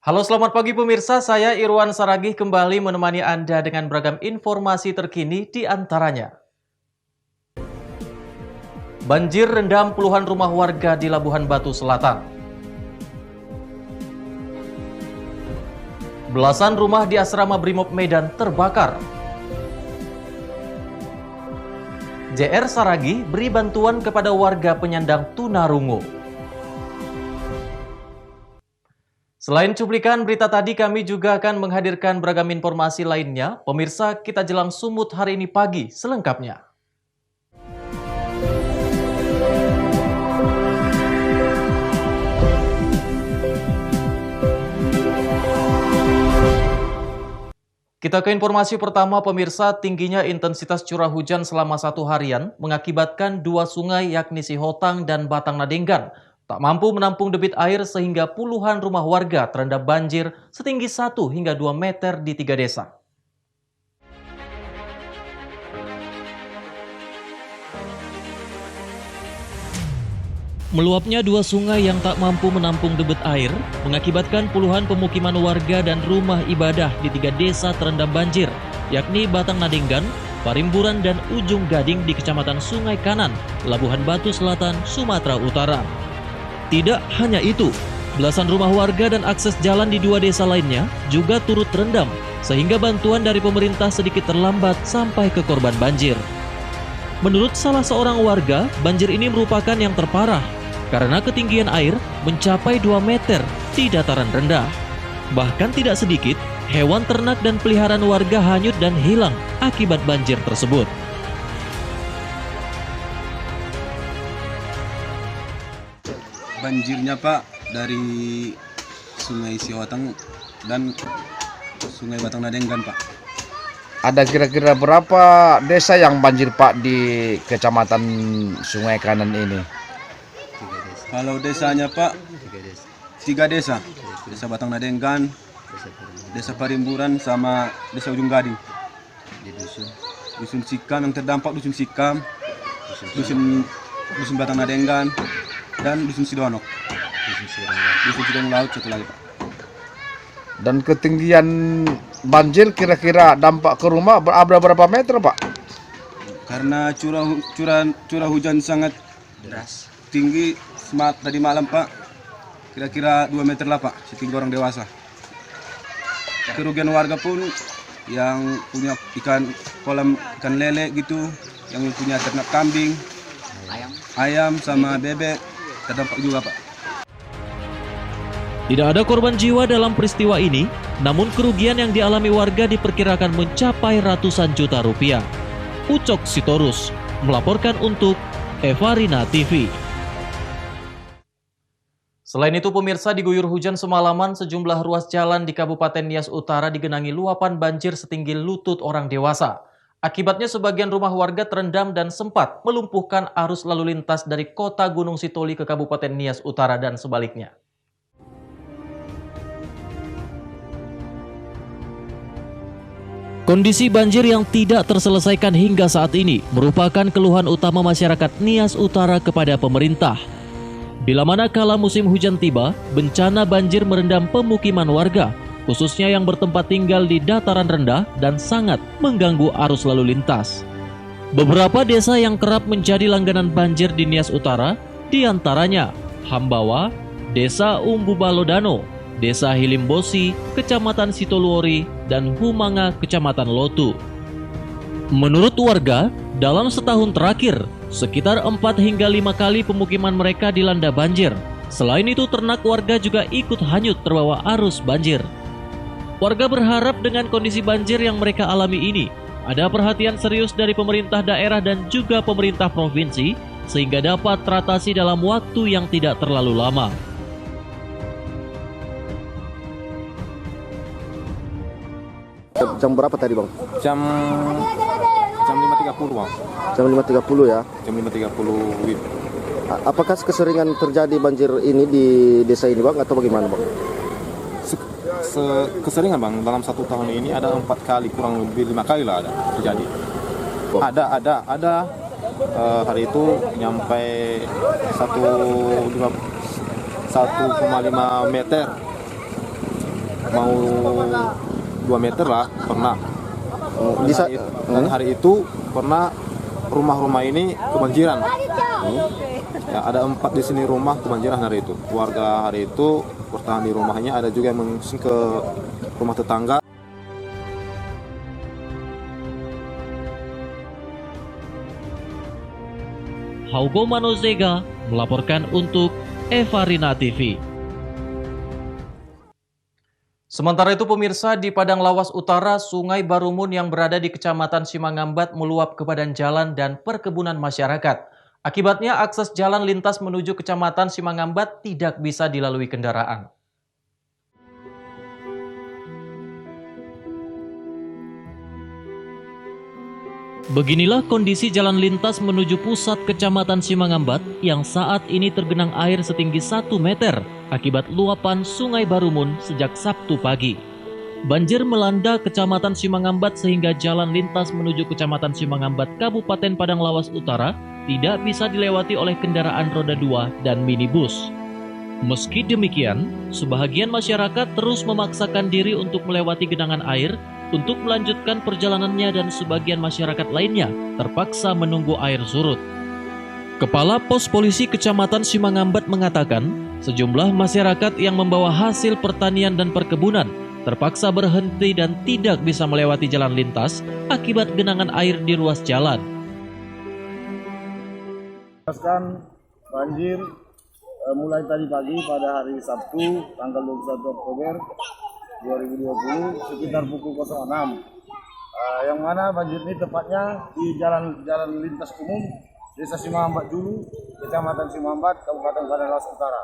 Halo selamat pagi pemirsa, saya Irwan Saragih kembali menemani Anda dengan beragam informasi terkini di antaranya. Banjir rendam puluhan rumah warga di Labuhan Batu Selatan. Belasan rumah di asrama Brimob Medan terbakar. JR Saragih beri bantuan kepada warga penyandang tunarungu. Selain cuplikan berita tadi, kami juga akan menghadirkan beragam informasi lainnya. Pemirsa, kita jelang Sumut hari ini pagi selengkapnya. Kita ke informasi pertama, pemirsa. Tingginya intensitas curah hujan selama 1 harian mengakibatkan dua sungai yakni Sihotang dan Batang Nadenggan tak mampu menampung debit air sehingga puluhan rumah warga terendam banjir setinggi 1 hingga 2 meter di 3 desa. Meluapnya dua sungai yang tak mampu menampung debit air mengakibatkan puluhan pemukiman warga dan rumah ibadah di 3 desa terendam banjir, yakni Batang Nadenggan, Parimburan, dan Ujung Gading di Kecamatan Sungai Kanan, Labuhan Batu Selatan, Sumatera Utara. Tidak hanya itu, belasan rumah warga dan akses jalan di 2 desa lainnya juga turut terendam, sehingga bantuan dari pemerintah sedikit terlambat sampai ke korban banjir. Menurut salah seorang warga, banjir ini merupakan yang terparah karena ketinggian air mencapai 2 meter di dataran rendah. Bahkan tidak sedikit, hewan ternak dan peliharaan warga hanyut dan hilang akibat banjir tersebut. Banjirnya Pak dari Sungai Sihotang dan Sungai Batang Nadenggan Pak. Ada kira-kira berapa desa yang banjir Pak di Kecamatan Sungai Kanan ini? Kalau desanya Pak, 3 desa. Desa Batang Nadenggan, Desa Parimburan, sama Desa Ujung Gading. Dusun Sikam yang terdampak, Dusun Sikam, Dusun Batang Nadenggan, dan Dusun Sidonok. Dusun Sidonok Laut satu lagi Pak. Dan ketinggian banjir kira-kira dampak ke rumah berapa meter Pak? Karena curah hujan sangat deras, tinggi tadi malam Pak, kira-kira 2 meter lah Pak, setinggi orang dewasa. Kerugian warga pun yang punya kolam ikan lele gitu, yang punya ternak kambing, ayam sama bebek terdampak juga Pak. Tidak ada korban jiwa dalam peristiwa ini, namun kerugian yang dialami warga diperkirakan mencapai ratusan juta rupiah. Ucok Sitorus melaporkan untuk Evarina TV. Selain itu pemirsa, diguyur hujan semalaman sejumlah ruas jalan di Kabupaten Nias Utara digenangi luapan banjir setinggi lutut orang dewasa. Akibatnya sebagian rumah warga terendam dan sempat melumpuhkan arus lalu lintas dari kota Gunung Sitoli ke Kabupaten Nias Utara dan sebaliknya. Kondisi banjir yang tidak terselesaikan hingga saat ini merupakan keluhan utama masyarakat Nias Utara kepada pemerintah. Bila mana kala musim hujan tiba, bencana banjir merendam pemukiman warga, khususnya yang bertempat tinggal di dataran rendah dan sangat mengganggu arus lalu lintas. Beberapa desa yang kerap menjadi langganan banjir di Nias Utara, diantaranya Hambawa, Desa Umbu Balodano, Desa Hilimbosi, Kecamatan Sitoluori, dan Humanga, Kecamatan Lotu. Menurut warga, dalam setahun terakhir, sekitar 4 hingga 5 kali pemukiman mereka dilanda banjir. Selain itu, ternak warga juga ikut hanyut terbawa arus banjir. Warga berharap dengan kondisi banjir yang mereka alami ini, ada perhatian serius dari pemerintah daerah dan juga pemerintah provinsi, sehingga dapat teratasi dalam waktu yang tidak terlalu lama. Jam berapa tadi Bang? Jam 5.30 Bang. Jam 5.30 ya? Jam 5.30 WIB. Apakah keseringan terjadi banjir ini di desa ini Bang atau bagaimana Bang? Keseringan Bang, dalam 1 tahun ini ada 4 kali, kurang lebih 5 kali lah ada terjadi. Oh. Ada hari itu nyampe 1,5 meter mau 2 meter lah pernah. Dan hari itu pernah rumah-rumah ini kebanjiran. Ya, ada 4 di sini rumah kebanjiran hari itu. Warga hari itu bertahan di rumahnya, ada juga yang mengungsi ke rumah tetangga. Haugo Manozega melaporkan untuk Evarina TV. Sementara itu pemirsa, di Padang Lawas Utara, Sungai Barumun yang berada di Kecamatan Simangambat meluap ke badan jalan dan perkebunan masyarakat. Akibatnya akses jalan lintas menuju Kecamatan Simangambat tidak bisa dilalui kendaraan. Beginilah kondisi jalan lintas menuju pusat Kecamatan Simangambat yang saat ini tergenang air setinggi 1 meter akibat luapan Sungai Barumun sejak Sabtu pagi. Banjir melanda Kecamatan Simangambat sehingga jalan lintas menuju Kecamatan Simangambat Kabupaten Padang Lawas Utara tidak bisa dilewati oleh kendaraan roda 2 dan minibus. Meski demikian, sebahagian masyarakat terus memaksakan diri untuk melewati genangan air untuk melanjutkan perjalanannya dan sebagian masyarakat lainnya terpaksa menunggu air surut. Kepala Pos Polisi Kecamatan Simangambat mengatakan, sejumlah masyarakat yang membawa hasil pertanian dan perkebunan terpaksa berhenti dan tidak bisa melewati jalan lintas akibat genangan air di ruas jalan. Banjir mulai tadi pagi pada hari Sabtu tanggal 21 Oktober 2020 sekitar pukul 06. Yang mana banjir ini tepatnya di jalan lintas umum Desa Simangambat dulu, Kecamatan Simangambat, Kabupaten Padang Lawas Utara.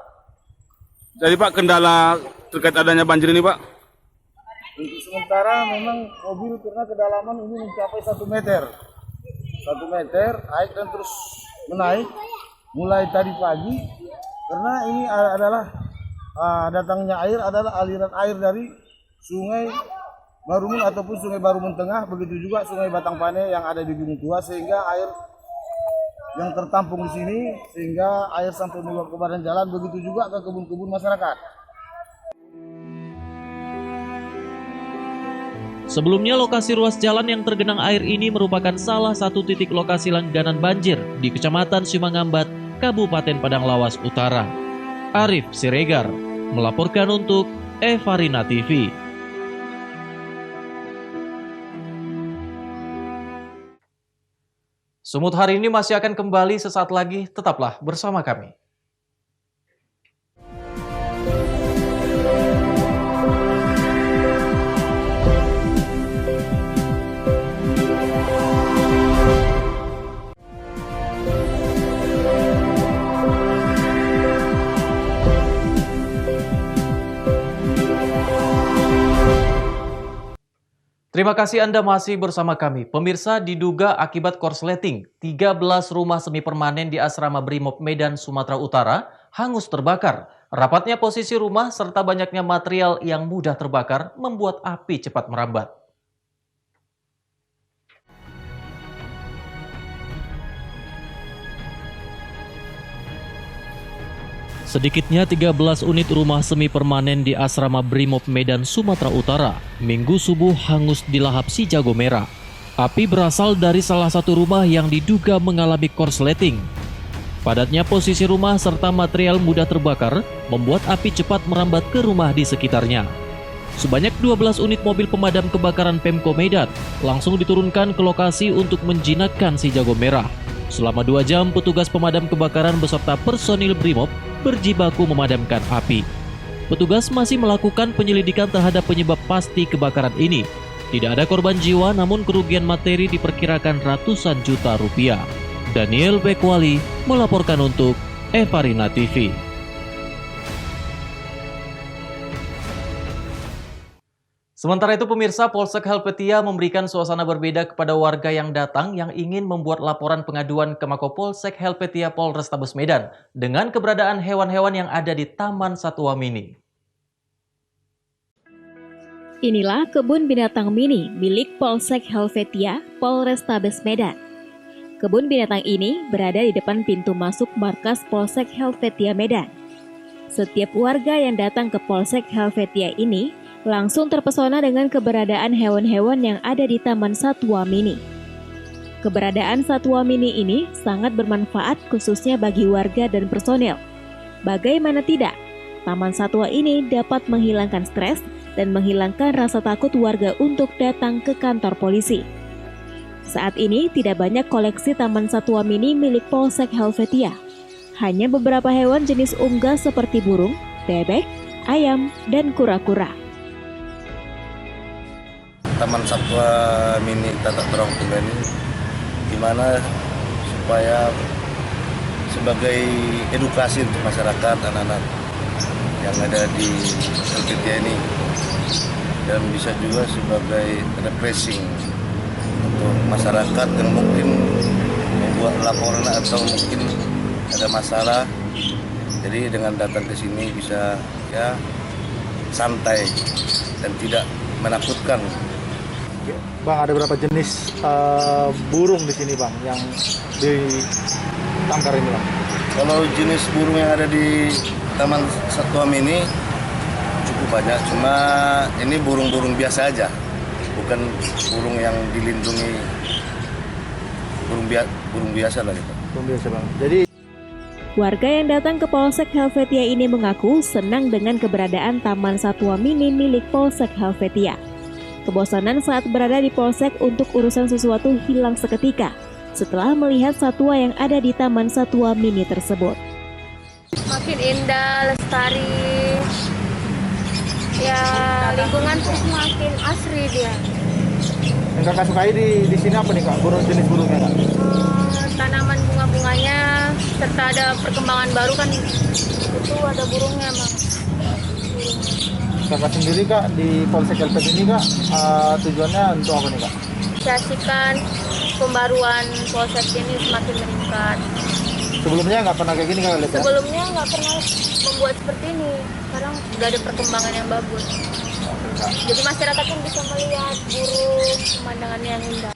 Jadi Pak, kendala terkait adanya banjir ini Pak? Untuk sementara memang mobil karena kedalaman ini mencapai 1 meter. 1 meter, air dan terus menaik mulai tadi pagi karena ini adalah datangnya air adalah aliran air dari Sungai Barumun ataupun Sungai Barumun Tengah, begitu juga Sungai Batang Pane yang ada di Gunung Tua, sehingga air yang tertampung di sini sehingga air sampai meluap ke badan jalan, begitu juga ke kebun-kebun masyarakat. Sebelumnya lokasi ruas jalan yang tergenang air ini merupakan salah satu titik lokasi langganan banjir di Kecamatan Simangambat, Kabupaten Padang Lawas Utara. Arif Siregar melaporkan untuk Evarina TV. Sumut hari ini masih akan kembali sesaat lagi, tetaplah bersama kami. Terima kasih Anda masih bersama kami. Pemirsa, diduga akibat korsleting, 13 rumah semi permanen di Asrama Brimob Medan, Sumatera Utara hangus terbakar. Rapatnya posisi rumah serta banyaknya material yang mudah terbakar membuat api cepat merambat. Sedikitnya 13 unit rumah semi permanen di Asrama Brimob Medan, Sumatera Utara, Minggu subuh hangus dilahap si jago merah. Api berasal dari salah satu rumah yang diduga mengalami korsleting. Padatnya posisi rumah serta material mudah terbakar membuat api cepat merambat ke rumah di sekitarnya. Sebanyak 12 unit mobil pemadam kebakaran Pemko Medan langsung diturunkan ke lokasi untuk menjinakkan si jago merah. Selama 2 jam, petugas pemadam kebakaran beserta personil Brimob berjibaku memadamkan api. Petugas masih melakukan penyelidikan terhadap penyebab pasti kebakaran ini. Tidak ada korban jiwa, namun kerugian materi diperkirakan ratusan juta rupiah. Daniel Bekwali melaporkan untuk Evarina TV. Sementara itu pemirsa, Polsek Helvetia memberikan suasana berbeda kepada warga yang datang yang ingin membuat laporan pengaduan ke Mako Polsek Helvetia Polrestabes Medan dengan keberadaan hewan-hewan yang ada di Taman Satwa Mini. Inilah kebun binatang mini milik Polsek Helvetia Polrestabes Medan. Kebun binatang ini berada di depan pintu masuk markas Polsek Helvetia Medan. Setiap warga yang datang ke Polsek Helvetia ini langsung terpesona dengan keberadaan hewan-hewan yang ada di Taman Satwa Mini. Keberadaan satwa mini ini sangat bermanfaat khususnya bagi warga dan personel. Bagaimana tidak, Taman Satwa ini dapat menghilangkan stres dan menghilangkan rasa takut warga untuk datang ke kantor polisi. Saat ini tidak banyak koleksi Taman Satwa Mini milik Polsek Helvetia. Hanya beberapa hewan jenis unggas seperti burung, bebek, ayam, dan kura-kura. Taman Satwa Mini Tatak Terong Tunggal ini gimana supaya sebagai edukasi untuk masyarakat, anak-anak yang ada di Helvetia ini, dan bisa juga sebagai refreshing untuk masyarakat yang mungkin membuat laporan atau mungkin ada masalah. Jadi dengan datang ke sini bisa ya santai dan tidak menakutkan. Bang, ada berapa jenis burung di sini, Bang, yang di Tangkar ini, Bang? Kalau jenis burung yang ada di Taman Satwa Mini cukup banyak, cuma ini burung-burung biasa aja, bukan burung yang dilindungi, burung biasa lah gitu. Burung biasa, Bang. Jadi Warga yang datang ke Polsek Helvetia ini mengaku senang dengan keberadaan Taman Satwa Mini milik Polsek Helvetia. Kebosanan saat berada di Polsek untuk urusan sesuatu hilang seketika setelah melihat satwa yang ada di Taman Satwa Mini tersebut. Makin indah, lestari, ya lingkungan tuh semakin asri dia. yang kakak sukai di sini apa nih, Kak? Jenis burungnya, Kak? Tanaman bunga-bunganya serta ada perkembangan baru kan, itu ada burungnya, Bang. Kakak sendiri, Kak, di Polsek Helvetia ini, Kak, tujuannya untuk apa nih, Kak? Mengapresiasikan pembaruan Polsek ini semakin meningkat. Sebelumnya nggak pernah kayak gini, Kak, lihat ya? Sebelumnya nggak pernah membuat seperti ini. Sekarang sudah ada perkembangan yang bagus. Jadi masyarakat pun bisa melihat burung, pemandangan yang indah.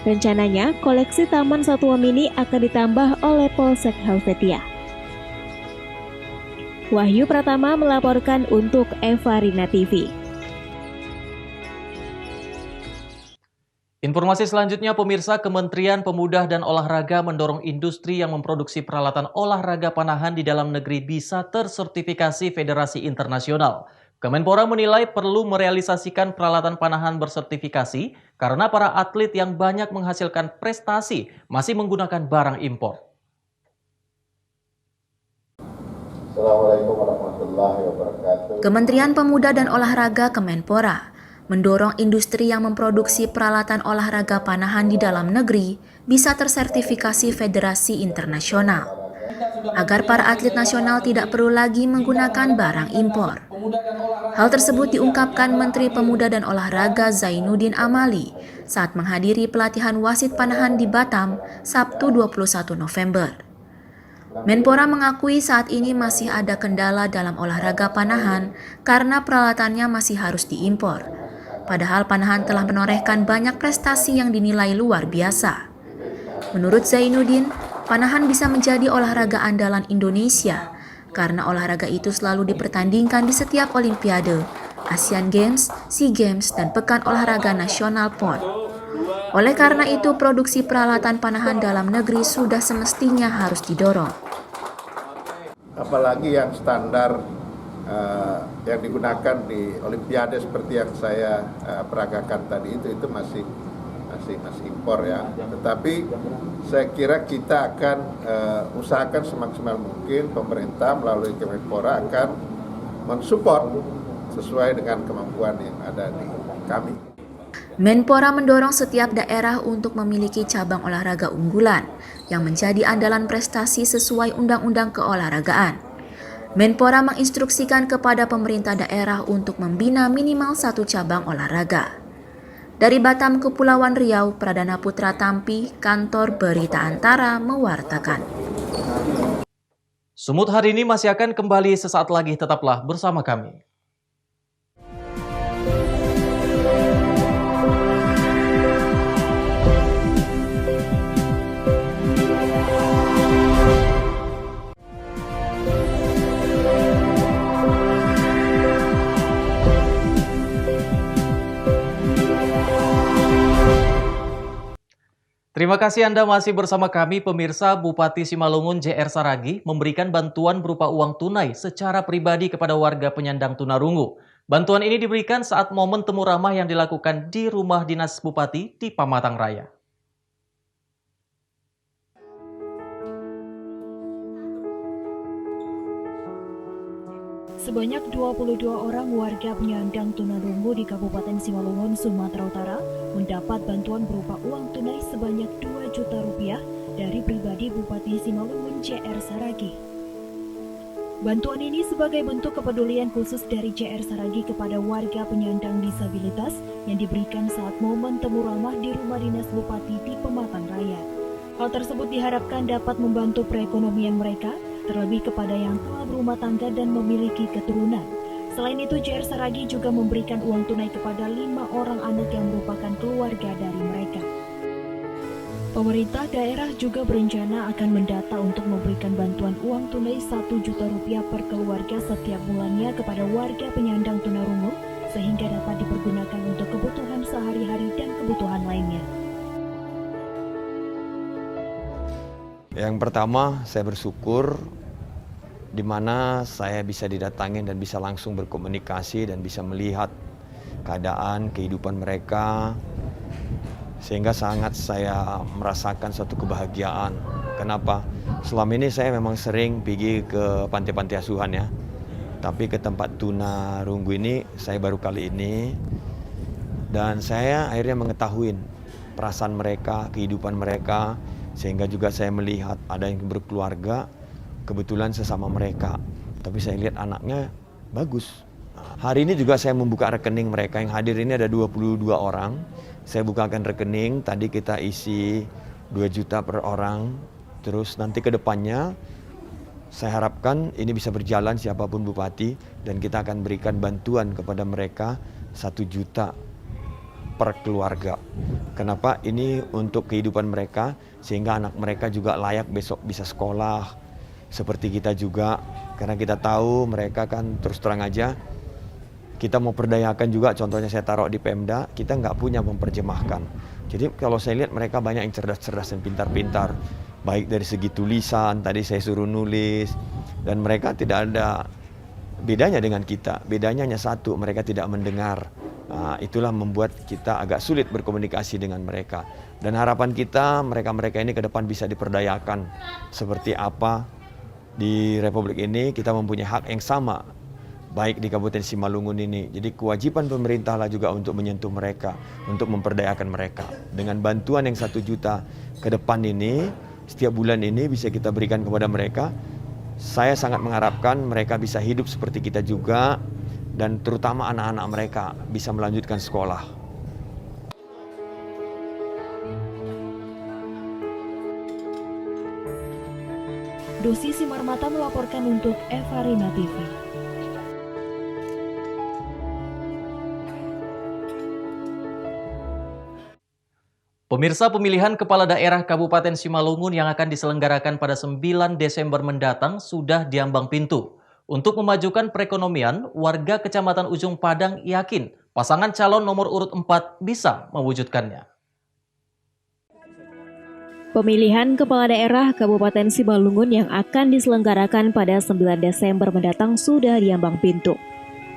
Rencananya, koleksi Taman Satwa Mini akan ditambah oleh Polsek Helvetia. Wahyu Pratama melaporkan untuk Evarina TV. Informasi selanjutnya, pemirsa, Kementerian Pemuda dan Olahraga mendorong industri yang memproduksi peralatan olahraga panahan di dalam negeri bisa tersertifikasi Federasi Internasional. Kemenpora menilai perlu merealisasikan peralatan panahan bersertifikasi karena para atlet yang banyak menghasilkan prestasi masih menggunakan barang impor. Assalamualaikum warahmatullahi wabarakatuh. Kementerian Pemuda dan Olahraga Kemenpora mendorong industri yang memproduksi peralatan olahraga panahan di dalam negeri bisa tersertifikasi Federasi Internasional, agar para atlet nasional tidak perlu lagi menggunakan barang impor. Hal tersebut diungkapkan Menteri Pemuda dan Olahraga Zainuddin Amali saat menghadiri pelatihan wasit panahan di Batam, Sabtu 21 November. Menpora mengakui saat ini masih ada kendala dalam olahraga panahan karena peralatannya masih harus diimpor. Padahal panahan telah menorehkan banyak prestasi yang dinilai luar biasa. Menurut Zainuddin, panahan bisa menjadi olahraga andalan Indonesia karena olahraga itu selalu dipertandingkan di setiap Olimpiade, Asian Games, SEA Games, dan Pekan Olahraga Nasional PON. Oleh karena itu, produksi peralatan panahan dalam negeri sudah semestinya harus didorong. Apalagi yang standar yang digunakan di Olimpiade seperti yang saya peragakan tadi itu masih impor ya. Tetapi saya kira kita akan usahakan semaksimal mungkin pemerintah melalui Kemenpora akan mensupport sesuai dengan kemampuan yang ada di kami. Menpora mendorong setiap daerah untuk memiliki cabang olahraga unggulan yang menjadi andalan prestasi sesuai undang-undang keolahragaan. Menpora menginstruksikan kepada pemerintah daerah untuk membina minimal satu cabang olahraga. Dari Batam, Kepulauan Riau, Pradana Putra Tampi, Kantor Berita Antara mewartakan. Sumut hari ini masih akan kembali sesaat lagi, tetaplah bersama kami. Terima kasih Anda masih bersama kami, pemirsa. Bupati Simalungun JR Saragi memberikan bantuan berupa uang tunai secara pribadi kepada warga penyandang tunarungu. Bantuan ini diberikan saat momen temu ramah yang dilakukan di rumah dinas Bupati di Pamatang Raya. Sebanyak 22 orang warga penyandang tunarungu di Kabupaten Simalungun, Sumatera Utara mendapat bantuan berupa uang tunai sebanyak 2 juta rupiah dari pribadi Bupati Simalungun JR Saragi. Bantuan ini sebagai bentuk kepedulian khusus dari JR Saragi kepada warga penyandang disabilitas yang diberikan saat momen temu ramah di rumah dinas Bupati di Pamatang Raya. Hal tersebut diharapkan dapat membantu perekonomian mereka, terlebih kepada yang telah berumah tangga dan memiliki keturunan. Selain itu, JR Saragi juga memberikan uang tunai kepada 5 orang anak yang merupakan keluarga dari mereka. Pemerintah daerah juga berencana akan mendata untuk memberikan bantuan uang tunai 1 juta rupiah per keluarga setiap bulannya kepada warga penyandang tunarungu, sehingga dapat dipergunakan untuk kebutuhan sehari-hari dan kebutuhan lainnya. Yang pertama, saya bersyukur di mana saya bisa didatangin dan bisa langsung berkomunikasi dan bisa melihat keadaan, kehidupan mereka, sehingga sangat saya merasakan suatu kebahagiaan. Kenapa? Selama ini saya memang sering pergi ke pantai-pantai asuhan ya, tapi ke tempat tunarungu ini saya baru kali ini, dan saya akhirnya mengetahui perasaan mereka, kehidupan mereka, sehingga juga saya melihat ada yang berkeluarga, kebetulan sesama mereka. Tapi saya lihat anaknya bagus. Hari ini juga saya membuka rekening mereka, yang hadir ini ada 22 orang. Saya bukakan rekening, tadi kita isi 2 juta per orang. Terus nanti ke depannya, saya harapkan ini bisa berjalan siapapun bupati, dan kita akan berikan bantuan kepada mereka 1 juta per keluarga. Kenapa? Ini untuk kehidupan mereka, sehingga anak mereka juga layak besok bisa sekolah seperti kita juga. Karena kita tahu mereka kan terus terang aja, kita mau perdayakan juga, contohnya saya taruh di Pemda, kita nggak punya memperjemahkan. Jadi kalau saya lihat mereka banyak yang cerdas-cerdas dan pintar-pintar, baik dari segi tulisan, tadi saya suruh nulis, dan mereka tidak ada bedanya dengan kita. Bedanya hanya satu, mereka tidak mendengar. Nah, itulah membuat kita agak sulit berkomunikasi dengan mereka. Dan harapan kita, mereka-mereka ini ke depan bisa diperdayakan. Seperti apa di Republik ini, kita mempunyai hak yang sama, baik di Kabupaten Simalungun ini. Jadi kewajiban pemerintah lah juga untuk menyentuh mereka, untuk memperdayakan mereka. Dengan bantuan yang 1 juta ke depan ini, setiap bulan ini bisa kita berikan kepada mereka. Saya sangat mengharapkan mereka bisa hidup seperti kita juga, dan terutama anak-anak mereka bisa melanjutkan sekolah. Dosi Simarmata melaporkan untuk Eva Rina TV. Pemirsa, pemilihan kepala daerah Kabupaten Simalungun yang akan diselenggarakan pada 9 Desember mendatang sudah diambang pintu. Untuk memajukan perekonomian, warga Kecamatan Ujung Padang yakin pasangan calon nomor urut 4 bisa mewujudkannya. Pemilihan kepala daerah Kabupaten Simalungun yang akan diselenggarakan pada 9 Desember mendatang sudah diambang pintu.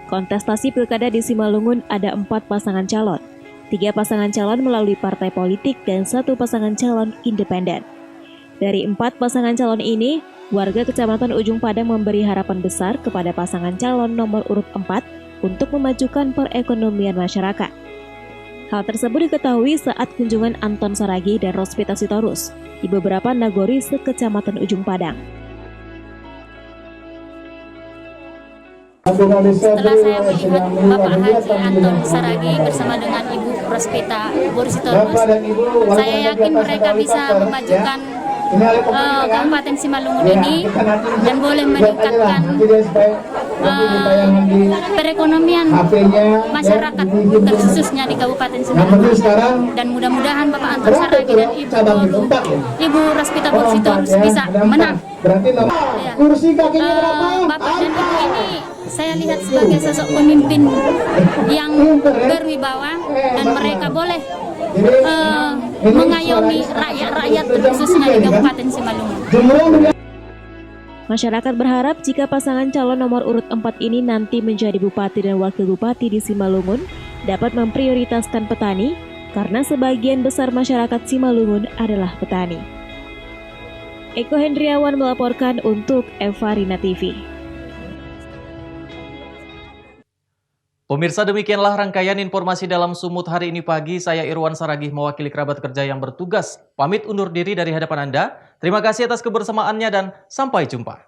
Kontestasi pilkada di Simalungun ada 4 pasangan calon. 3 pasangan calon melalui partai politik dan 1 pasangan calon independen. Dari 4 pasangan calon ini, warga Kecamatan Ujung Padang memberi harapan besar kepada pasangan calon nomor urut 4 untuk memajukan perekonomian masyarakat. Hal tersebut diketahui saat kunjungan Anton Saragi dan Rospita Sitorus di beberapa nagori se-Kecamatan Ujung Padang. Setelah saya melihat Bapak Haji Anton Saragi bersama dengan Ibu Rospita Sitorus, saya yakin mereka bisa memajukan Kabupaten Simalungun ini dan boleh meningkatkan perekonomian masyarakat khususnya di Kabupaten Simalungun. Dan mudah-mudahan Bapak Anton Saragi dan Ibu Rospita Sitorus bisa menang. Ya. Bapak dan Ibu ini saya lihat sebagai sosok pemimpin yang berwibawa, dan mereka boleh mengayomi rakyat-rakyat khususnya di Kabupaten Simalungun. Masyarakat berharap jika pasangan calon nomor urut 4 ini nanti menjadi bupati dan wakil bupati di Simalungun dapat memprioritaskan petani karena sebagian besar masyarakat Simalungun adalah petani. Eko Hendriawan melaporkan untuk Eva Rina TV. Pemirsa, demikianlah rangkaian informasi dalam Sumut hari ini pagi. Saya Irwan Saragih mewakili kerabat kerja yang bertugas. Pamit undur diri dari hadapan Anda. Terima kasih atas kebersamaannya dan sampai jumpa.